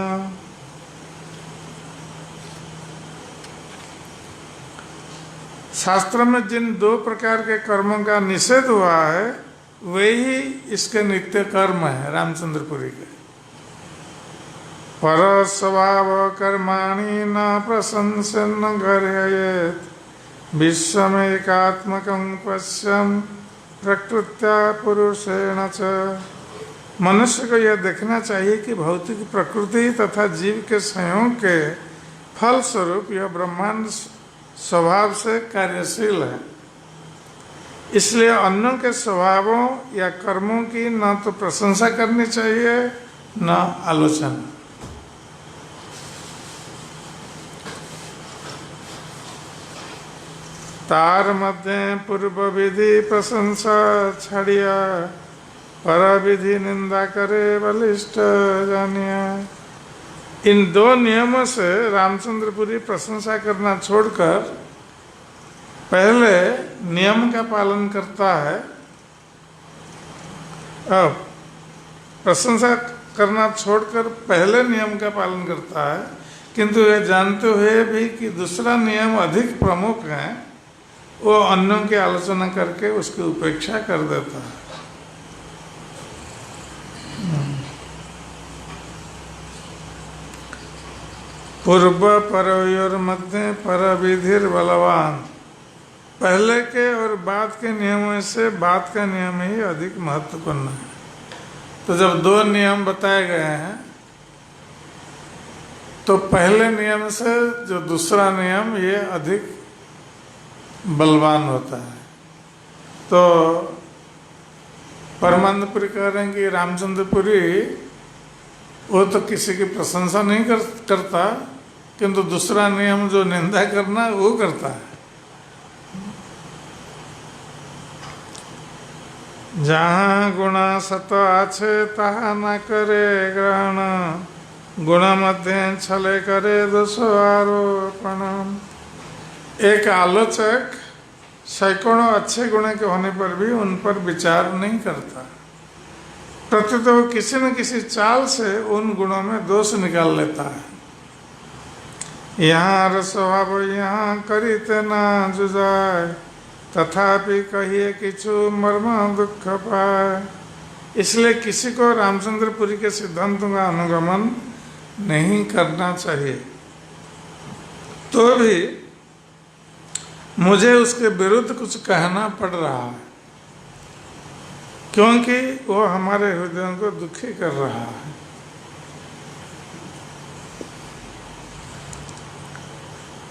शास्त्र में जिन दो प्रकार के कर्मों का निषेध हुआ है वही इसके नित्य कर्म है रामचंद्रपुरी के। पर स्वभाव कर्माणि न प्रशंसन गर्हयेत्, विश्वमेकात्मकं पश्यन् प्रकृत्या पुरुषेण च। मनुष्य को यह देखना चाहिए कि भौतिक प्रकृति तथा जीव के संयोग के फल स्वरूप यह ब्रह्मांड स्वभाव से कार्यशील है, इसलिए अन्यों के स्वभावों या कर्मों की न तो प्रशंसा करनी चाहिए न आलोचना। तार मध्य पूर्व विधि प्रशंसा छड़िया, पर विधि निंदा करे बलिष्ठ जानिया। इन दो नियमों से रामचंद्रपुरी प्रशंसा करना छोड़कर पहले नियम का पालन करता है। अब प्रशंसा करना छोड़कर पहले नियम का पालन करता है, किंतु यह जानते हुए भी कि दूसरा नियम अधिक प्रमुख है, वो अन्यों की आलोचना करके उसकी उपेक्षा कर देता है। पूर्व परयोर मध्य पर विधिर बलवान। पहले के और बाद के नियमों से बाद का नियम ही अधिक महत्वपूर्ण है। तो जब दो नियम बताए गए हैं तो पहले नियम से जो दूसरा नियम ये अधिक बलवान होता है। तो परमानंदपुरी कह रहे हैं कि रामचंद्रपुरी वो तो किसी की प्रशंसा नहीं करता, किंतु दूसरा नियम जो निंदा करना वो करता है। जहाँ गुणा सत आछे तहा न करे ग्रहण, गुण मध्य छले करे दोष आरोपण। एक आलोचक सैकड़ों अच्छे गुण के होने पर भी उन पर विचार नहीं करता, प्रत्युत वो किसी न किसी चाल से उन गुणों में दोष निकाल लेता है। यहाँ स्वभाव यहाँ करीते ना जुजाए, तथापि कहिए किछु मर्म दुख पाए। इसलिए किसी को रामचंद्रपुरी के सिद्धांतों का अनुगमन नहीं करना चाहिए, तो भी मुझे उसके विरुद्ध कुछ कहना पड़ रहा है, क्योंकि वो हमारे हृदयों को दुखी कर रहा है।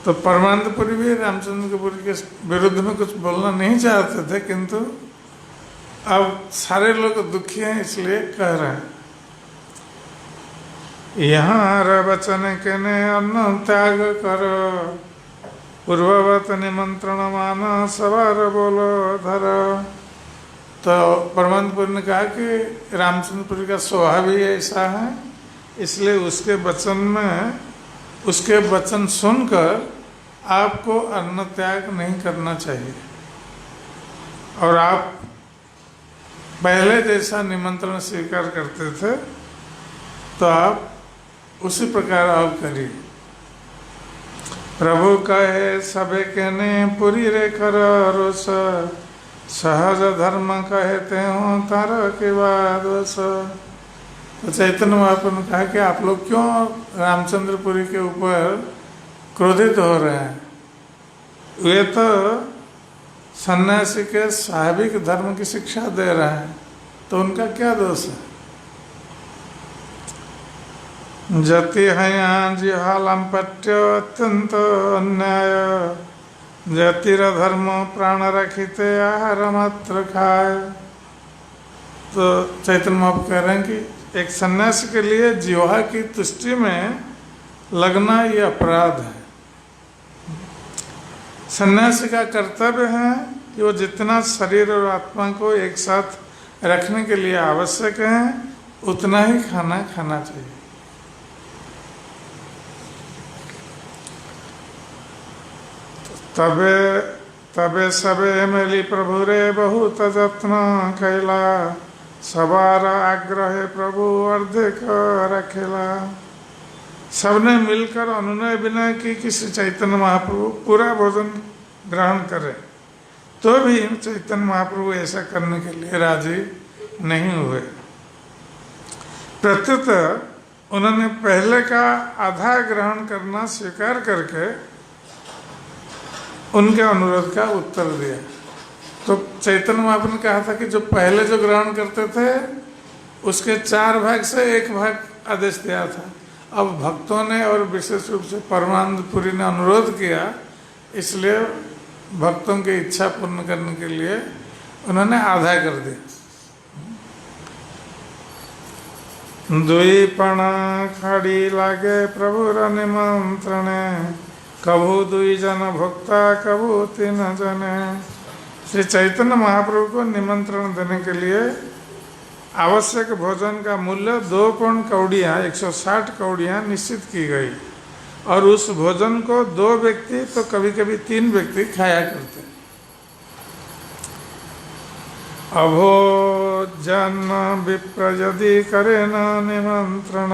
तो परमानंदपुरी भी रामचंद्रपुरी के विरुद्ध में कुछ बोलना नहीं चाहते थे, किंतु अब सारे लोग दुखी हैं इसलिए कह रहे हैं। यहाँ वचन कहने अन्न त्याग कर, पूर्ववत निमंत्रण मान सवार बोलो धर। तो परमानंदपुरी ने कहा कि रामचंद्रपुरी का स्वभाव ही ऐसा है, इसलिए उसके वचन सुनकर आपको अन्न त्याग नहीं करना चाहिए, और आप पहले जैसा निमंत्रण स्वीकार करते थे तो आप उसी प्रकार आप करिए। प्रभु कहे सबे कहने पुरी रे कर रोस, सहज धर्म कहते हो तार के बाद। तो चैतन्य महाप्रभु ने कहा कि आप लोग क्यों रामचंद्रपुरी के ऊपर क्रोधित हो रहे हैं? वे तो सन्यासी के स्वाभाविक धर्म की शिक्षा दे रहे हैं, तो उनका क्या दोष है? जति है जिहालंपट्य अत्यंत अन्याय, जतिर धर्म प्राण रखिते आहार मात्र खाए। तो चैतन्य महाप्रभु कह रहे हैं कि एक सन्यासी के लिए जीवा की तुष्टि में लगना ये अपराध है। सन्यासी का कर्तव्य है कि वो जितना शरीर और आत्मा को एक साथ रखने के लिए आवश्यक है उतना ही खाना खाना चाहिए। तबे सबे मिली प्रभु रे बहुत जत्न कैला, सवार आग्रह प्रभु अर्धिक रखेला। सबने मिलकर अनुनय विनय की किसी चैतन्य महाप्रभु पूरा भोजन ग्रहण करे, तो भी चैतन्य महाप्रभु ऐसा करने के लिए राजी नहीं हुए। प्रत्युत उन्होंने पहले का आधा ग्रहण करना स्वीकार करके उनके अनुरोध का उत्तर दिया। तो चैतन्य महाप्रभु ने कहा था कि जो पहले जो ग्रहण करते थे उसके 4 भाग से 1 भाग आदेश दिया था। अब भक्तों ने और विशेष रूप से परमानंदपुरी ने अनुरोध किया, इसलिए भक्तों की इच्छा पूर्ण करने के लिए उन्होंने आधा कर दिया। दुई पणा खड़ी लागे प्रभुर निमंत्रणे, कभू 2 जन भोक्ता कभू 3 जने। श्री चैतन्य महाप्रभु को निमंत्रण देने के लिए आवश्यक भोजन का मूल्य 2 पौंड कौड़ियाँ 160 कौड़ियाँ निश्चित की गई, और उस भोजन को 2 व्यक्ति तो कभी कभी 3 व्यक्ति खाया करते। अभोजन विप्र यदि करे न निमंत्रण,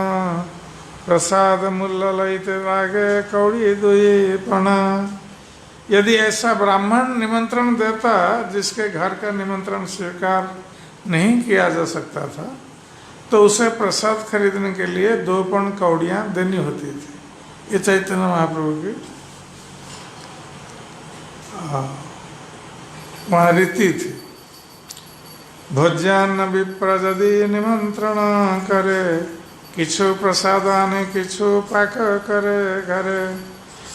प्रसाद मूल्य लैते लागे कौड़ी 2 पणा। यदि ऐसा ब्राह्मण निमंत्रण देता जिसके घर का निमंत्रण स्वीकार नहीं किया जा सकता था, तो उसे प्रसाद खरीदने के लिए 2 पौंड कौड़ियाँ देनी होती थी। ये चैतन्य महाप्रभु की वहाँ रीति थी। भोज्यान्न विप्र यदि निमंत्रण करे, किछु प्रसादाने किछु पाक करे घरे।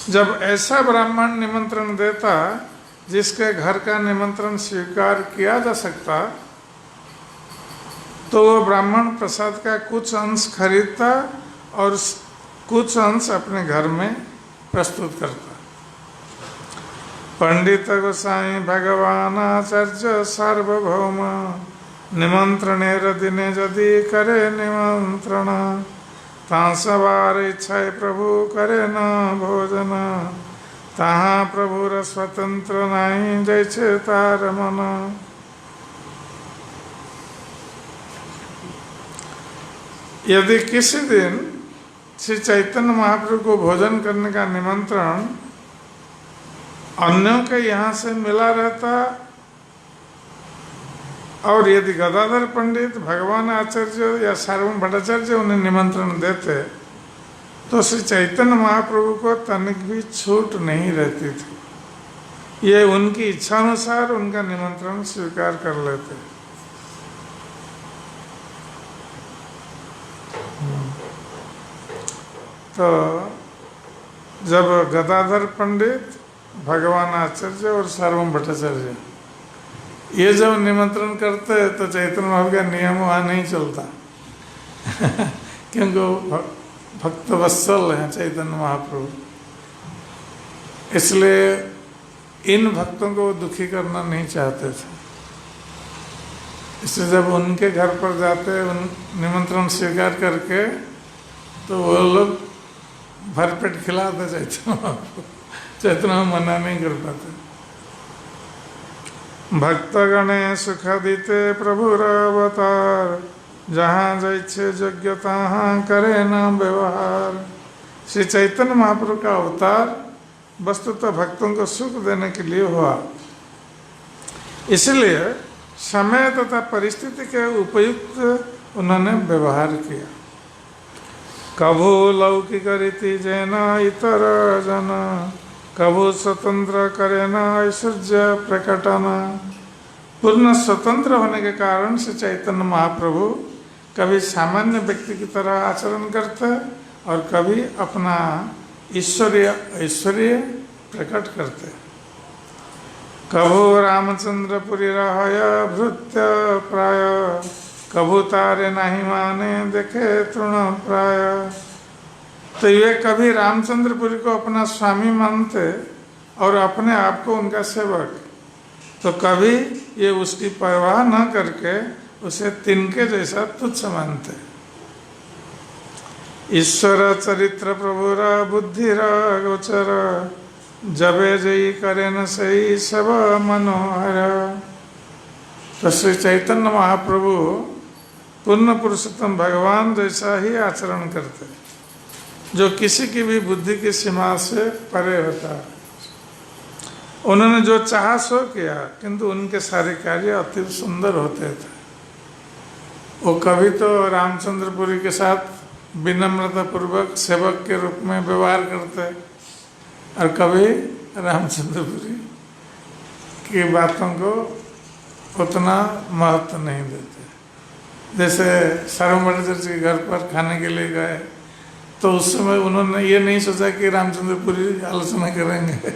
जब ऐसा ब्राह्मण निमंत्रण देता जिसके घर का निमंत्रण स्वीकार किया जा सकता, तो वो ब्राह्मण प्रसाद का कुछ अंश खरीदता और कुछ अंश अपने घर में प्रस्तुत करता। पंडित गोसाई भगवान आचार्य सार्वभौम, निमंत्रणेर दिने यदि करे निमंत्रण, तांसवार इच्छा प्रभु करे न भोजन, तहाँ प्रभुर स्वतंत्र नहीं जैसे तार मन। यदि किसी दिन श्री चैतन्य महाप्रभु को भोजन करने का निमंत्रण अन्यों के यहाँ से मिला रहता, और यदि गदाधर पंडित, भगवान आचार्य या सार्वभौम भट्टाचार्य उन्हें निमंत्रण देते, तो श्री चैतन्य महाप्रभु को तनिक भी छूट नहीं रहती थी। ये उनकी इच्छानुसार उनका निमंत्रण स्वीकार कर लेते। तो जब गदाधर पंडित, भगवान आचार्य और सार्वभौम भट्टाचार्य ये जब निमंत्रण करते तो चैतन्य महाप्रभु का नियम वहाँ नहीं चलता क्योंकि वो भक्त वत्सल हैं चैतन्य महाप्रभु, इसलिए इन भक्तों को दुखी करना नहीं चाहते थे। इसलिए जब उनके घर पर जाते उन निमंत्रण स्वीकार करके तो वो लोग भरपेट खिलाते चैतन्य महाप्रभु, चैतन्य मना नहीं कर पाते। भक्तगणे सुख दीते प्रभुर अवतार, जहाँ जैसे योग्य तहाँ करे न व्यवहार। श्री चैतन्य महाप्रभु का अवतार वस्तुतः भक्तों को सुख देने के लिए हुआ, इसलिए समय तथा परिस्थिति के उपयुक्त उन्होंने व्यवहार किया। कभू लौकिक रीति जैन इतर जन, कभू स्वतंत्र करे न ऐश्वर्य प्रकटन। पूर्ण स्वतंत्र होने के कारण श्री चैतन्य महाप्रभु कभी सामान्य व्यक्ति की तरह आचरण करते और कभी अपना ईश्वरीय ऐश्वर्य प्रकट करते। कभू रामचंद्रपुरी रहय भृत्य प्राय, कभू तारे नहीं माने देखे तृण प्राय। तो ये कभी रामचंद्रपुरी को अपना स्वामी मानते और अपने आप को उनका सेवक, तो कभी ये उसकी परवाह न करके उसे तिनके जैसा तुच्छ मानते। ईश्वर चरित्र प्रभुर बुद्धिर गोचर, जबे जई करे न सही सब मनोहर। तो श्री चैतन्य महाप्रभु पूर्ण पुरुषोत्तम भगवान जैसा ही आचरण करते, जो किसी की भी बुद्धि की सीमा से परे होता है। उन्होंने जो चाहा सो किया, किंतु उनके सारे कार्य अति सुंदर होते थे। वो कभी तो रामचंद्रपुरी के साथ विनम्रता पूर्वक सेवक के रूप में व्यवहार करते और कभी रामचंद्रपुरी की बातों को उतना महत्व नहीं देते। जैसे सार्वभौम भट्टाचार्य के घर पर खाने के लिए गए तो उस समय उन्होंने ये नहीं सोचा कि रामचंद्रपुरी आलोचना करेंगे,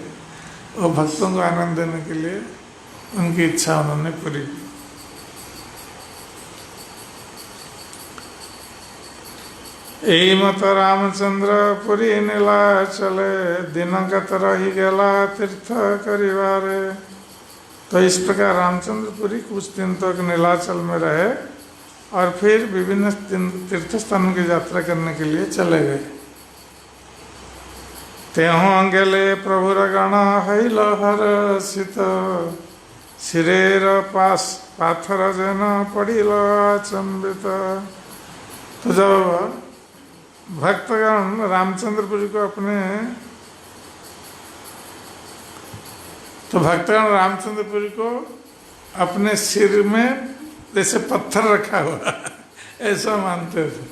वो भक्तों को आनंद देने के लिए उनकी इच्छा उन्होंने पूरी की। यही मत रामचंद्र पुरी नीला चले, दिनगत रही गेला तीर्थ करिवारे। तो इस प्रकार रामचंद्रपुरी कुछ दिन तक नीलाचल में रहे और फिर विभिन्न तीर्थ स्थानों की यात्रा करने के लिए चले गए। तेहों गेले प्रभुर गण हैल हर्षित, शिरेर पास पाथर जन पड़िल अचंबित। तो जब भक्तगण रामचंद्रपुरी को रामचंद्रपुरी को अपने सिर में जैसे पत्थर रखा हुआ ऐसा मानते थे।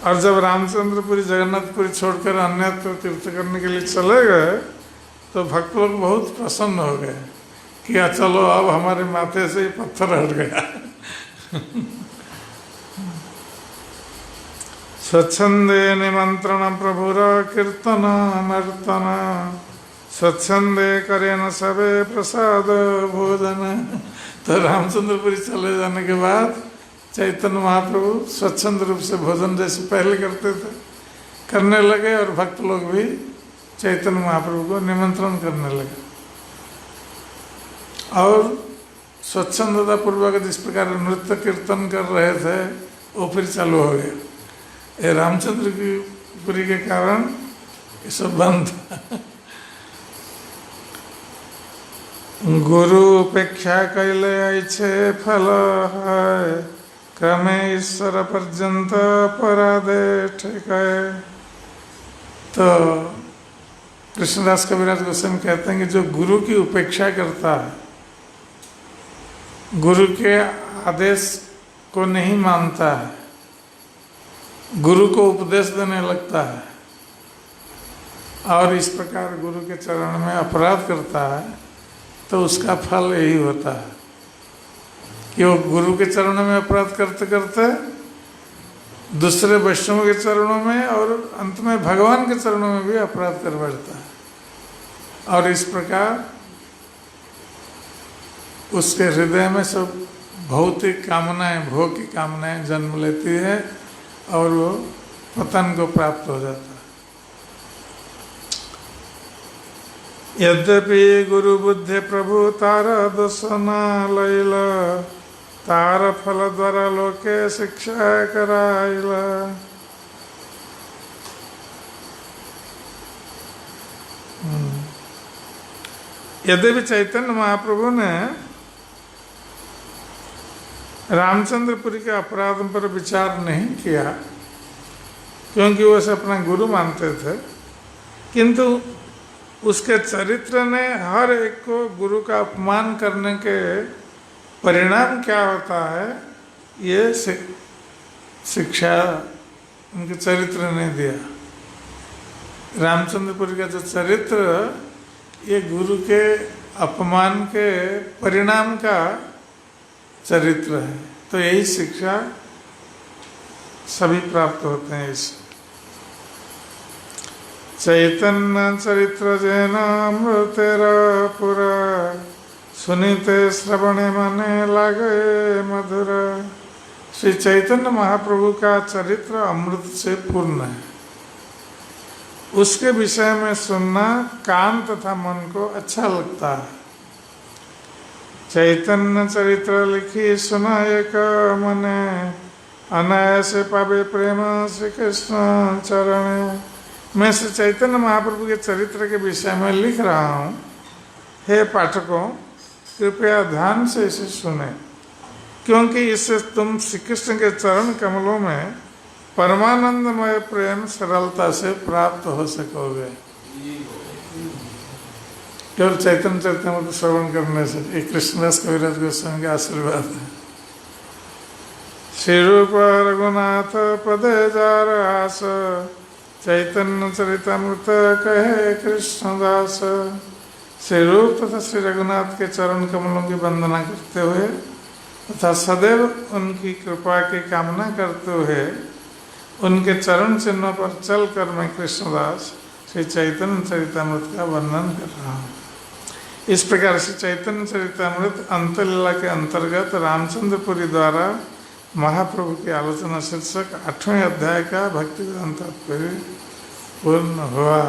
और जब रामचंद्रपुरी जगन्नाथपुरी छोड़कर अन्यत्र तीर्थ करने के लिए चले गए तो भक्त लोग बहुत प्रसन्न हो गए कि चलो अब हमारे माथे से पत्थर हट गया। स्वच्छंदे निमंत्रण प्रभुर कीर्तन नर्तन, स्वच्छंदे करे न सबे प्रसाद भोजन। तो रामचंद्रपुरी चले जाने के बाद चैतन्य महाप्रभु स्वच्छंद रूप से भोजन जैसे पहले करते थे करने लगे और भक्त लोग भी चैतन्य महाप्रभु को निमंत्रण करने लगे और स्वच्छंदता पूर्वक जिस प्रकार नृत्य कीर्तन कर रहे थे वो फिर चालू हो गया। ये रामचंद्र की पुरी के कारण ये सब बंद था। गुरु उपेक्षा कैले ऐछे फल है, क्रमे ईश्वर पर्यंत अपराधे ठेकाए। तो कृष्णदास कविराज गोस्वामी कहते हैं कि जो गुरु की उपेक्षा करता है, गुरु के आदेश को नहीं मानता है, गुरु को उपदेश देने लगता है और इस प्रकार गुरु के चरण में अपराध करता है, तो उसका फल यही होता है कि वो गुरु के चरणों में अपराध करते करते दूसरे वैष्णव के चरणों में और अंत में भगवान के चरणों में भी अपराध कर बैठता है। और इस प्रकार उसके हृदय में सब भौतिक कामनाएं, भोग की कामनाएं जन्म लेती है और वो पतन को प्राप्त हो जाता है। यद्यपि गुरु बुद्धि प्रभु तार दर्शना लैला, तार फल द्वारा लोके शिक्षा कराइला। यद्यपि चैतन्य महाप्रभु ने रामचंद्रपुरी के अपराधों पर विचार नहीं किया, क्योंकि वो उसे अपना गुरु मानते थे, किंतु उसके चरित्र ने हर एक को गुरु का अपमान करने के परिणाम क्या होता है ये शिक्षा उनके चरित्र ने दिया। रामचंद्रपुरी का जो चरित्र ये गुरु के अपमान के परिणाम का चरित्र है, तो यही शिक्षा सभी प्राप्त होते हैं इससे। चैतन्य चरित्र जैन अमृतेरा पुरा, सुनीते श्रवणे मने लागे मधुर। श्री चैतन्य महाप्रभु का चरित्र अमृत से पूर्ण है, उसके विषय में सुनना कान तथा मन को अच्छा लगता है। चैतन्य चरित्र लिखी सुना एक मने, अनायासे पावे प्रेम श्री कृष्ण चरण। मैं श्री चैतन्य महाप्रभु के चरित्र के विषय में लिख रहा हूँ। हे पाठकों, कृपया ध्यान से इसे सुने, क्योंकि इससे तुम श्री कृष्ण के चरण कमलों में परमानंदमय प्रेम सरलता से प्राप्त हो सकोगे। केवल चैतन्य चरितमृत श्रवण करने से। ये कृष्णदास कविराज गोस्वामी का आशीर्वाद है। श्री रूप रघुनाथ पदे जार आस, चैतन्य चरितमृत कहे कृष्णदास। श्री रूप तथा श्री रघुनाथ के चरण कमलों की वंदना करते हुए तथा सदैव उनकी कृपा की कामना करते हुए उनके चरण चिन्हों पर चलकर मैं कृष्णदास श्री चैतन्य चरितमृत का वर्णन कर रहा हूँ। इस प्रकार से चैतन्य चरितमृत अंतलीला के अंतर्गत रामचंद्रपुरी द्वारा महाप्रभु की आलोचना शीर्षक 8वें अध्याय का भक्ति वेदांत तात्पर्य पूर्ण हुआ।